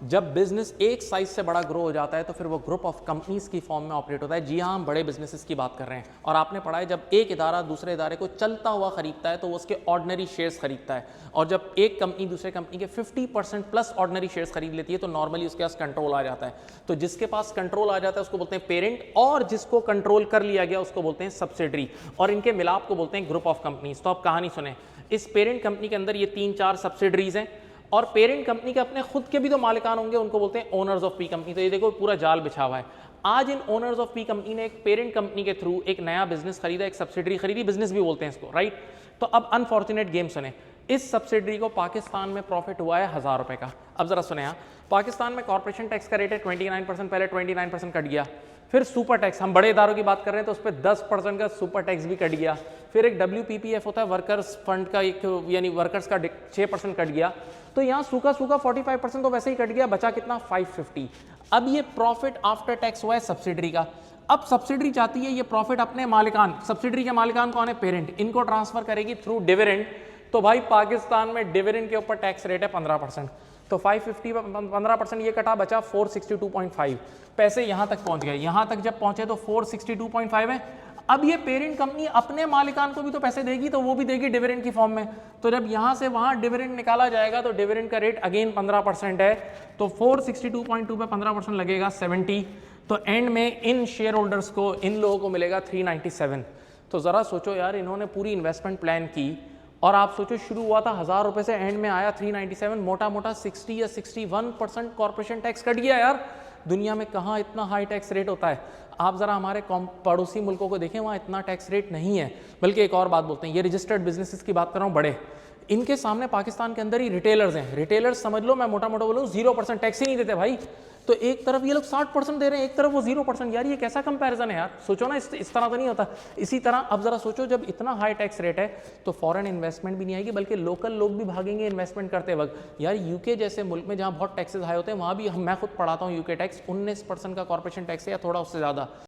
जब बिजनेस एक साइज से बड़ा ग्रो हो जाता है तो फिर वो ग्रुप ऑफ कंपनीज की फॉर्म में ऑपरेट होता है। जी हाँ, हम बड़े बिजनेसेस की बात कर रहे हैं। और आपने पढ़ा है जब एक इदारा दूसरे इदारे को चलता हुआ खरीदता है तो वो उसके ऑर्डिनरी शेयर्स खरीदता है, और जब एक कंपनी दूसरे कंपनी के 50% प्लस ऑर्डिनरी शेयर्स खरीद लेती है तो नॉर्मली उसके पास कंट्रोल आ जाता है। तो जिसके पास कंट्रोल आ जाता है उसको बोलते हैं पेरेंट, और जिसको कंट्रोल कर लिया गया उसको बोलते हैं सब्सिडरी, और इनके मिलाप को बोलते हैं ग्रुप ऑफ कंपनीज। तो आप कहानी सुने, इस पेरेंट कंपनी के अंदर ये 3-4 सब्सिडरीज हैं, और पेरेंट कंपनी के अपने खुद के भी तो मालिकान होंगे, उनको बोलते हैं ओनर्स ऑफ पी कंपनी। तो ये देखो पूरा जाल बिछा हुआ है। आज इन ओनर्स ऑफ पी कंपनी ने एक पेरेंट कंपनी के थ्रू एक नया बिजनेस खरीदा, एक सब्सिडरी खरीदी, बिजनेस भी बोलते हैं इसको, राइट। तो अब अनफॉर्चुनेट गेम सुने, इस सब्सिडरी को पाकिस्तान में प्रॉफिट हुआ है 1000 रुपए का। अब जरा सुने, यहाँ पाकिस्तान में कॉर्पोरेशन टैक्स का रेट है 29%, पहले 29% कट गया, फिर सुपर टैक्स, हम बड़े इदारों की बात कर रहे हैं तो उस पर 10% का सुपर टैक्स भी कट गया, फिर एक WPPF होता है वर्कर्स फंड का, एक यानी वर्कर्स का 6% कट गया। तो यहाँ सूखा 45% तो वैसे ही कट गया, बचा कितना 550। अब ये प्रॉफिट आफ्टर टैक्स हुआ है सब्सिडरी का। अब सब्सिडरी चाहती है ये प्रॉफिट अपने मालिकान, सब्सिडरी के मालिकान कौन है, पेरेंट, इनको ट्रांसफर करेगी थ्रू डिविडेंड। तो भाई पाकिस्तान में डिविडेंड के ऊपर टैक्स रेट है 15%, तो 550 पर 15% ये कटा, बचा 462.5। पैसे यहां तक पहुंच गए, यहां तक जब पहुंचे तो 462.5 है। अब ये पेरेंट कंपनी अपने मालिकान को भी तो पैसे देगी, तो वो भी देगी डिविडेंड की फॉर्म में। तो जब यहां से वहां डिविडेंड निकाला जाएगा तो डिविडेंड का रेट अगेन 15% है, तो 462.2 पे 15% लगेगा 70। तो एंड में इन शेयर होल्डर्स को, इन लोगों को मिलेगा 397। तो जरा सोचो यार, इन्होंने पूरी इन्वेस्टमेंट प्लान की और आप सोचो शुरू हुआ था 1000 रुपए से, एंड में आया 397, मोटा मोटा 60 या 61% कॉर्पोरेशन टैक्स कट गया यार। दुनिया में कहाँ इतना हाई टैक्स रेट होता है? आप जरा हमारे पड़ोसी मुल्कों को देखें, वहाँ इतना टैक्स रेट नहीं है। बल्कि एक और बात बोलते हैं, ये रजिस्टर्ड बिजनेसेस की बात कर रहा हूँ बड़े, इनके सामने पाकिस्तान के अंदर ही रिटेलर्स हैं। रिटेलर्स समझ लो, मैं मोटा मोटा बोलूँ 0% टैक्स ही नहीं देते भाई। तो एक तरफ ये लोग 60% दे रहे हैं, एक तरफ वो 0%। यार ये कैसा कंपैरिजन है यार, सोचो ना, इस तरह तो नहीं होता। इसी तरह अब जरा सोचो, जब इतना हाई टैक्स रेट है तो फॉरेन इन्वेस्टमेंट भी नहीं आएगी, बल्कि लोकल लोग भी भागेंगे इन्वेस्टमेंट करते वक्त। यार यूके जैसे मुल्क में जहाँ बहुत टैक्सेस हाई होते हैं, वहाँ भी मैं खुद पढ़ाता हूँ यूके टैक्स 19% का कॉर्पोरेशन टैक्स है, या थोड़ा उससे ज़्यादा।